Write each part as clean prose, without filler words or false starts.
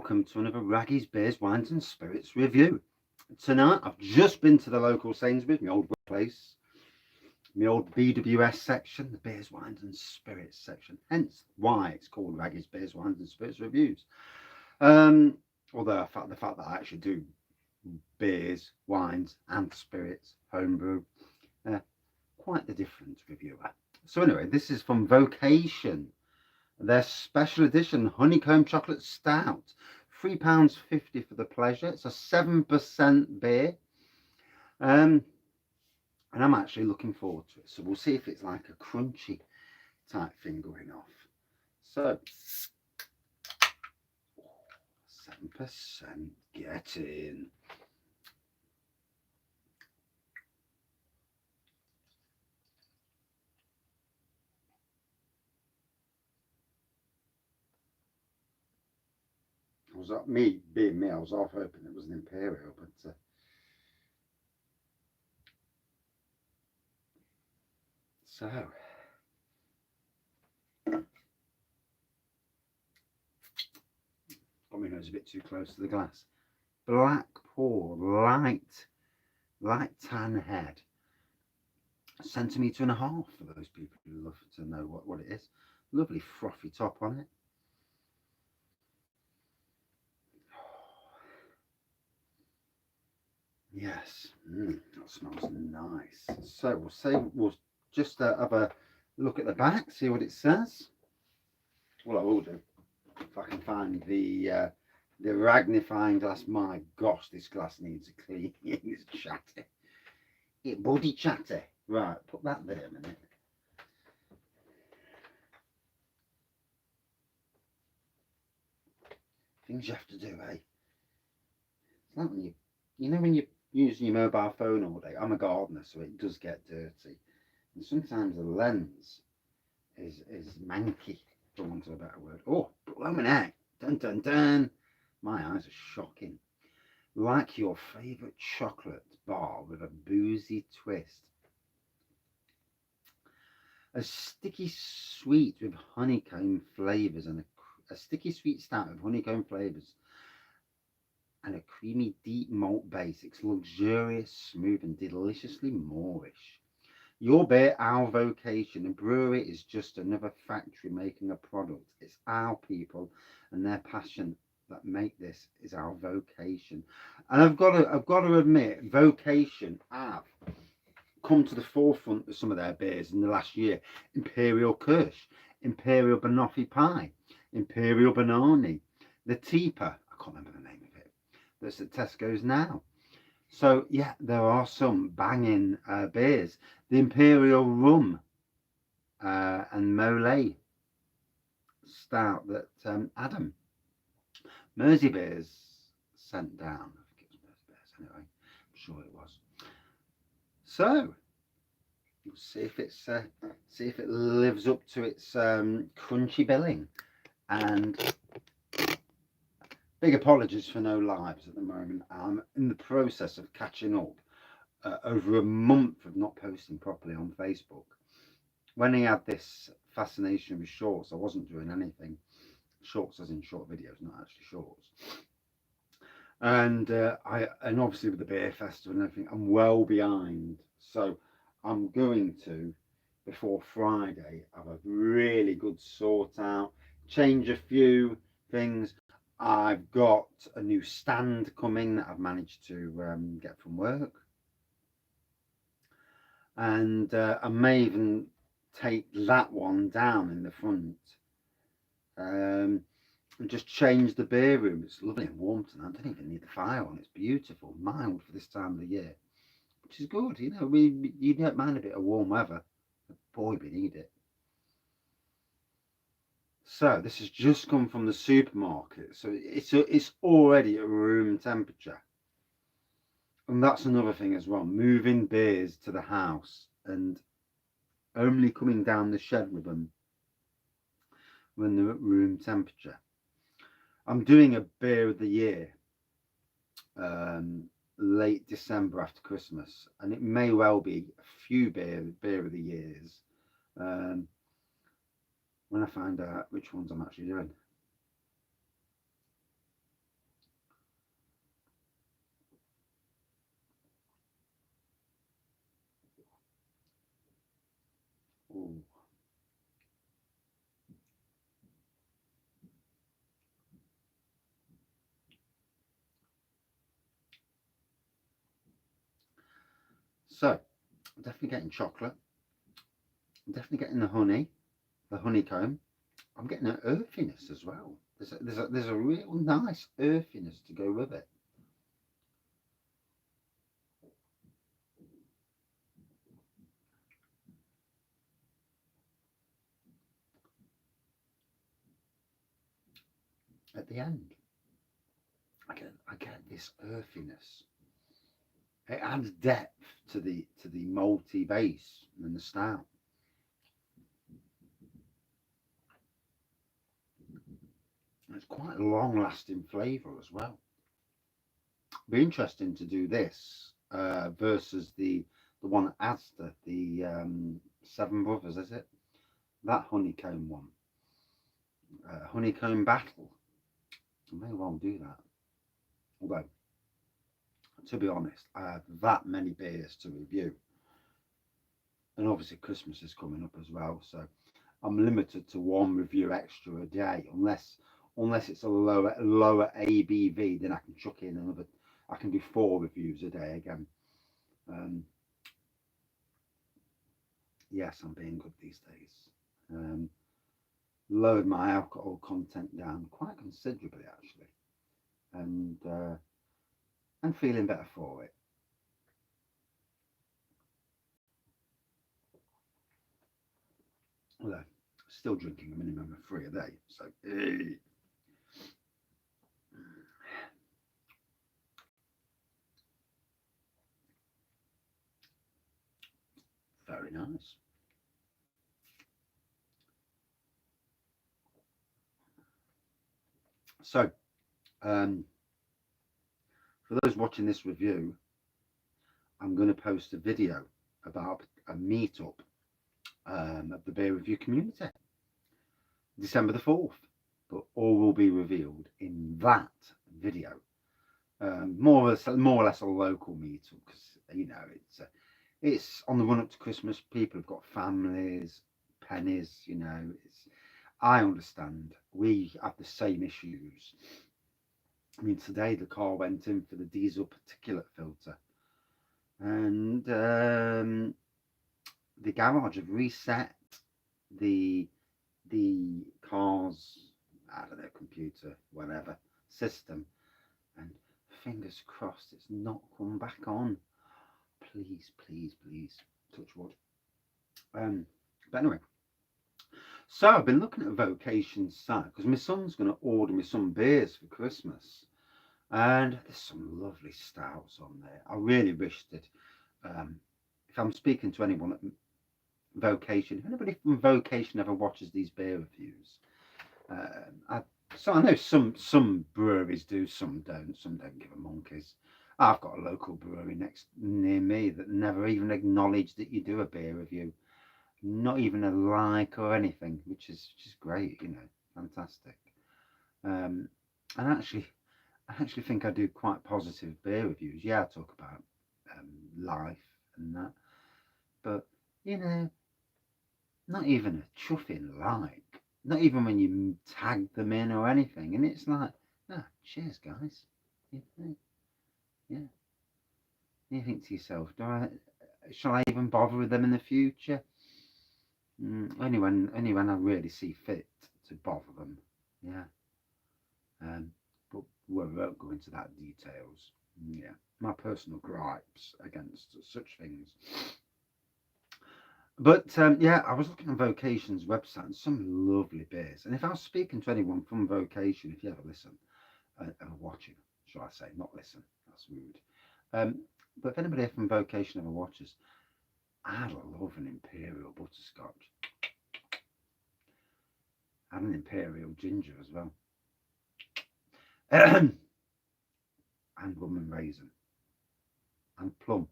welcome to another Wraggys Beers, Wines and Spirits review. Tonight I've just been to the local Sainsbury, my old place, my old BWS section, the Beers, Wines and Spirits section, hence why it's called Wraggys Beers, Wines and Spirits reviews. Although the fact that I actually do beers, wines and spirits, homebrew, quite the different reviewer. So anyway, this is from Vocation. Their special edition Honeycomb Chocolate Stout, £3.50 for the pleasure. It's a 7% beer. And I'm actually looking forward to it. So we'll see if it's like a crunchy type thing going off. So, 7%, get in. Was that me being me? I was half hoping it was an Imperial, but so got my nose a bit too close to the glass. Black pour, light tan head, 1.5 centimetres for those people who love to know what it is. Lovely frothy top on it. Yes, that smells nice. So we'll just have a look at the back, see what it says. Well, I will do if I can find the magnifying glass. My gosh, this glass needs a clean. It's chatty. It bloody chatty. Right, put that there a minute. Things you have to do, eh? It's like when when you're using your mobile phone all day. I'm a gardener, so it does get dirty. And sometimes the lens is manky, for want of a better word. Oh, blooming heck. Dun dun dun. My eyes are shocking. Like your favourite chocolate bar with a boozy twist. A sticky sweet with honeycomb flavours and a sticky sweet stout with honeycomb flavours and a creamy deep malt base. It's luxurious, smooth and deliciously moorish. Your beer, our vocation. A brewery is just another factory making a product. It's our people and their passion that make this is our vocation. And I've got to admit, Vocation have come to the forefront of some of their beers in the last year. Imperial Kirsch, Imperial Banoffee Pie, Imperial Banani, the Teeper, I can't remember the name of it, that's at Tesco's now. So yeah, there are some banging beers. The Imperial Rum and Mole Stout that Adam Mersey Beers sent down. I think it was Mersey Beers anyway. I'm sure it was. So we'll see if it lives up to its crunchy billing. And big apologies for no lives at the moment. I'm in the process of catching up over a month of not posting properly on Facebook. When he had this fascination with shorts, I wasn't doing anything. Shorts as in short videos, not actually shorts. And and obviously with the beer festival and everything, I'm well behind. So I'm going to, before Friday, have a really good sort out, change a few things. I've got a new stand coming that I've managed to get from work. And I may even take that one down in the front and just change the beer room. It's lovely and warm tonight. I don't even need the fire on. It's beautiful, mild for this time of the year, which is good. You know, you don't mind a bit of warm weather. Boy, we need it. So this has just come from the supermarket, so it's already at room temperature. And that's another thing as well, moving beers to the house and only coming down the shed with them when they're at room temperature. I'm doing a beer of the year late December after Christmas, and it may well be a few beer of the years when I find out which ones I'm actually doing. So I'm definitely getting chocolate. I'm definitely getting the honey, the honeycomb. I'm getting an earthiness as well. There's a real nice earthiness to go with it. At the end, I get this earthiness. It adds depth to the malty base and the stout. It's quite a long lasting flavour as well. Be interesting to do this versus the one at Asda, the Seven Brothers, is it? That honeycomb one, honeycomb battle. I may well do that. Although, to be honest, I have that many beers to review, and obviously Christmas is coming up as well, so I'm limited to one review extra a day, unless it's a lower ABV, then I can chuck in another. I can do 4 reviews a day again. Um, yes, I'm being good these days. Um, Lowered my alcohol content down quite considerably actually, and feeling better for it. Although still drinking a minimum of 3 a day, so very nice. So, um, for those watching this review, I'm going to post a video about a meetup of the beer review community, December the 4th. But all will be revealed in that video. More or less a local meetup because it's on the run up to Christmas. People have got families, pennies. I understand. We have the same issues. I mean, today the car went in for the diesel particulate filter, and the garage have reset the car's, I don't know, computer, whatever system, and fingers crossed it's not come back on. Please, please, please, touch wood. But anyway, so I've been looking at Vocation site because my son's going to order me some beers for Christmas, and there's some lovely stouts on there. I really wish that if I'm speaking to anyone at Vocation, if anybody from Vocation ever watches these beer reviews, so I know some breweries do, some don't. Some don't give a monkeys. I've got a local brewery near me that never even acknowledged that you do a beer review, not even a like or anything, which is just great, fantastic. And I actually think I do quite positive beer reviews. Yeah, I talk about life and that, but not even a chuffing like. Not even when you tag them in or anything. And it's like, cheers, guys. Yeah. You think to yourself, shall I even bother with them in the future? Only when I really see fit to bother them. Yeah. But we won't go into that details. Yeah. My personal gripes against such things. But yeah, I was looking on Vocation's website and some lovely beers. And if I was speaking to anyone from Vocation, if you ever listen, ever watching, shall I say, not listen, that's rude. But if anybody from Vocation ever watches, I'd love an Imperial Butterscotch. And an Imperial Ginger as well. And rum and raisin. And plum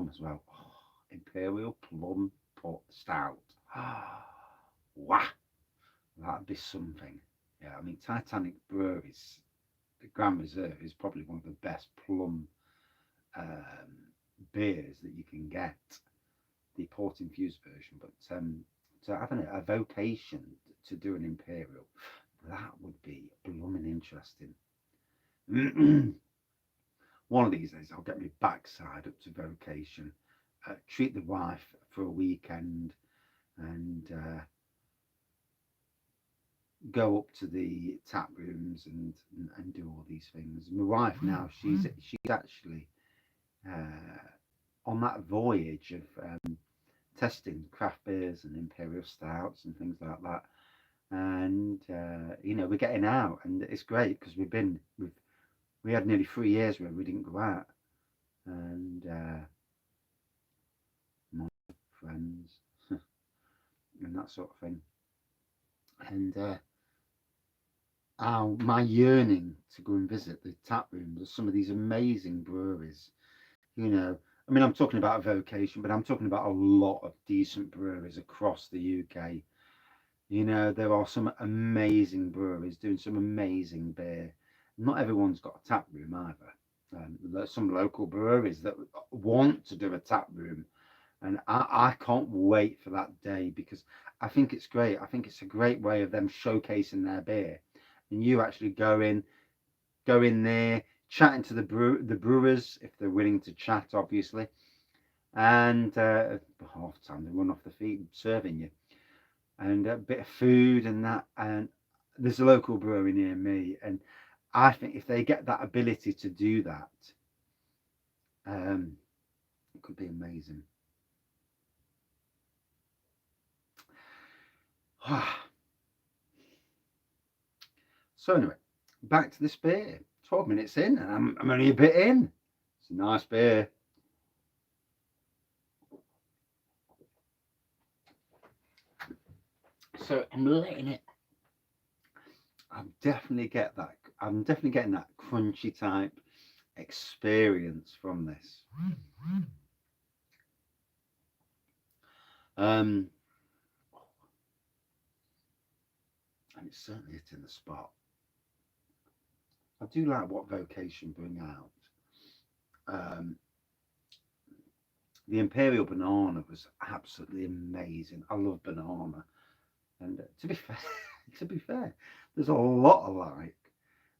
as well. Oh, Imperial Plum Stout. Wow, that'd be something. Yeah, I mean, Titanic Brewery's the Grand Reserve is probably one of the best plum beers that you can get, the port infused version. But to have a Vocation to do an Imperial, that would be blooming interesting. One of these days I'll get my backside up to Vocation treat the wife for a weekend and go up to the tap rooms and do all these things. My wife now, she's actually on that voyage of testing craft beers and imperial stouts and things like that. And we're getting out, and it's great because we had nearly 3 years where we didn't go out, and my friends and that sort of thing, and my yearning to go and visit the tap rooms of some of these amazing breweries. I mean, I'm talking about a Vocation, but I'm talking about a lot of decent breweries across the UK. There are some amazing breweries doing some amazing beer. Not everyone's got a tap room either. There's some local breweries that want to do a tap room, and I can't wait for that day because I think it's great. I think it's a great way of them showcasing their beer, and you actually go in there, chatting to the brewers if they're willing to chat, obviously, and half the time they run off the feet serving you, and a bit of food and that. And there's a local brewery near me, and I think if they get that ability to do that, it could be amazing. So anyway, back to this beer. 12 minutes in, and I'm only a bit in. It's a nice beer. So I'm letting it. I'm definitely getting that crunchy type experience from this. And it's certainly hitting the spot. I do like what Vocation bring out. The Imperial Banana was absolutely amazing. I love banana, and to be fair, there's a lot I like.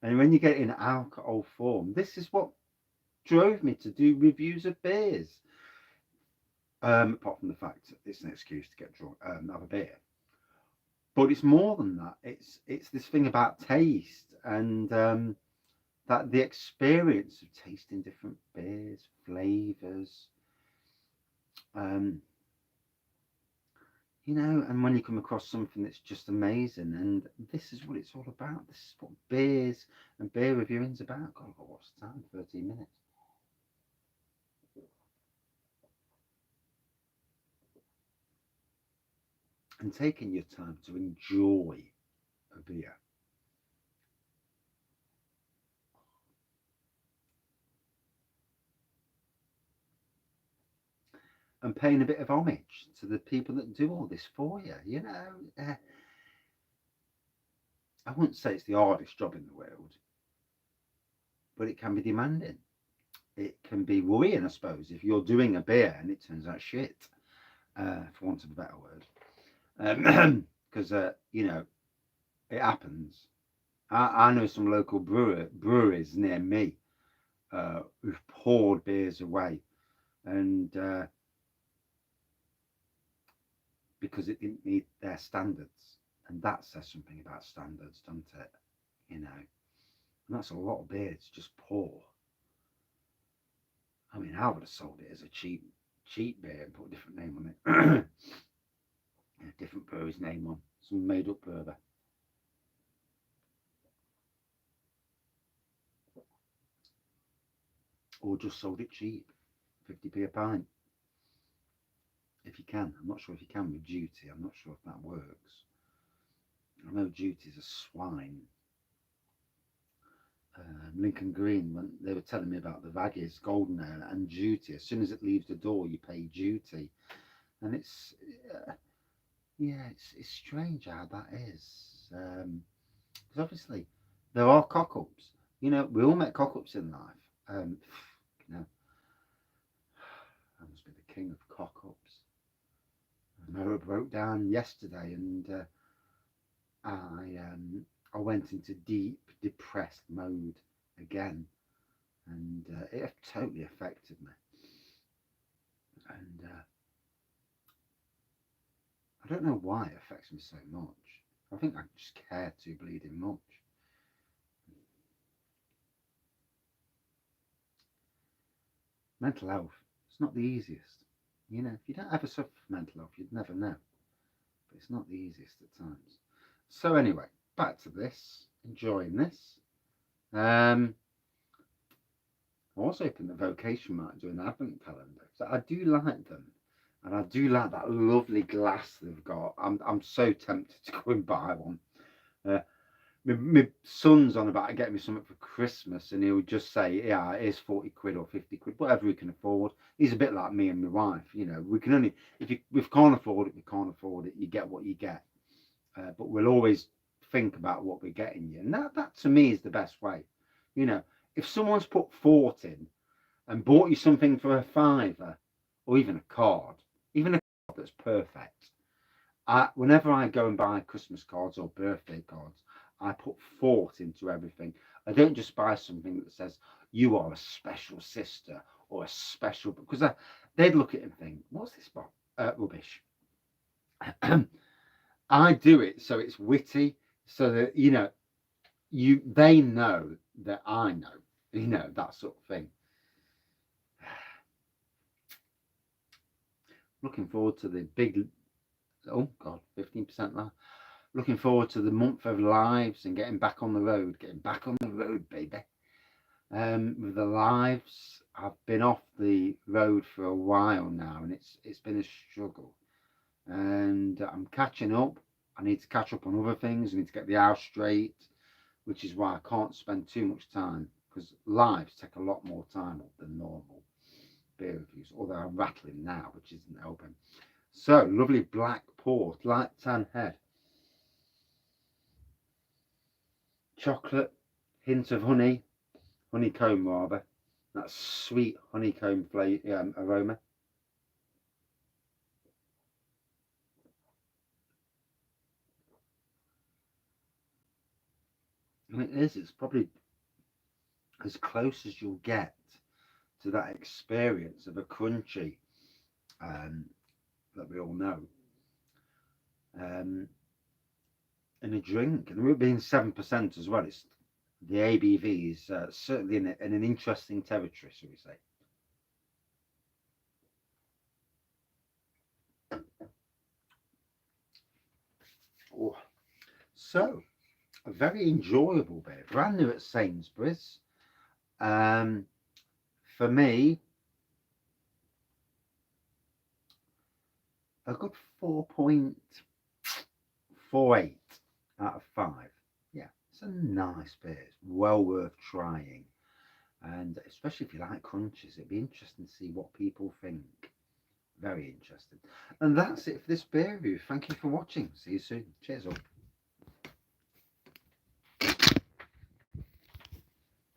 And when you get in alcohol form, this is what drove me to do reviews of beers. Apart from the fact it's an excuse to get drunk, have a beer. But it's more than that. It's this thing about taste and that the experience of tasting different beers, flavors. And when you come across something that's just amazing, and this is what it's all about. This is what beers and beer reviewing's about. God, what's the time? 13 minutes. And taking your time to enjoy a beer. And paying a bit of homage to the people that do all this for you. I wouldn't say it's the hardest job in the world, but it can be demanding. It can be worrying, I suppose, if you're doing a beer and it turns out shit, for want of a better word. Because, it happens. I know some local breweries near me who've poured beers away, and because it didn't meet their standards. And that says something about standards, doesn't it? And that's a lot of beer to just pour. I mean, I would have sold it as a cheap beer and put a different name on it. A different brewery's name on, some made up brewer. Or just sold it cheap, 50p a pint. If you can. I'm not sure if you can with duty. I'm not sure if that works. I know duty's a swine. Lincoln Green, when they were telling me about the Wraggys golden ale and duty, as soon as it leaves the door, you pay duty. And it's strange how that is. Because obviously there are cock-ups. We all make cock-ups in life. I must be the king of cock-ups. Noah broke down yesterday, and I went into deep depressed mode again, and it totally affected me. And I don't know why it affects me so much. I think I just care too bleeding much. Mental health, it's not the easiest. You know, if you don't ever suffer from mental health, you'd never know. But it's not the easiest at times. So anyway, back to this. Enjoying this. I was hoping the Vocation might do an advent calendar. So I do like them. And I do like that lovely glass they've got. I'm so tempted to go and buy one. Uh, my son's on about getting me something for Christmas, and he'll just say, "Yeah, it is 40 quid or 50 quid, whatever we can afford." He's a bit like me and my wife. You know, we can only if we can't afford it, we can't afford it. You get what you get, but we'll always think about what we're getting you, and that to me is the best way. You know, if someone's put thought in and bought you something for a fiver, or even a card, even a card that's perfect. Whenever I go and buy Christmas cards or birthday cards, I put thought into everything. I don't just buy something that says you are a special sister or a special, because they'd look at it and think, "What's this about? Rubbish." I do it so it's witty, so that they know that I know, that sort of thing. Looking forward to the big, oh God, 15% now. Looking forward to the month of lives and getting back on the road, baby. With the lives, I've been off the road for a while now, and it's been a struggle. And I'm catching up. I need to catch up on other things. I need to get the house straight, which is why I can't spend too much time, because lives take a lot more time up than normal beer reviews. Although I'm rattling now, which isn't helping. So lovely black port, light tan head. Chocolate, hint of honey, honeycomb rather. That sweet honeycomb aroma. And it's probably as close as you'll get to that experience of a crunchy that we all know. In a drink, and it being 7% as well, it's the ABV is certainly in an interesting territory, shall we say. Oh, so a very enjoyable beer, brand new at Sainsbury's. For me, a good 4.48 out of 5. Yeah, it's a nice beer. It's well worth trying. And especially if you like crunches, it'd be interesting to see what people think. Very interesting. And that's it for this beer review. Thank you for watching. See you soon. Cheers all.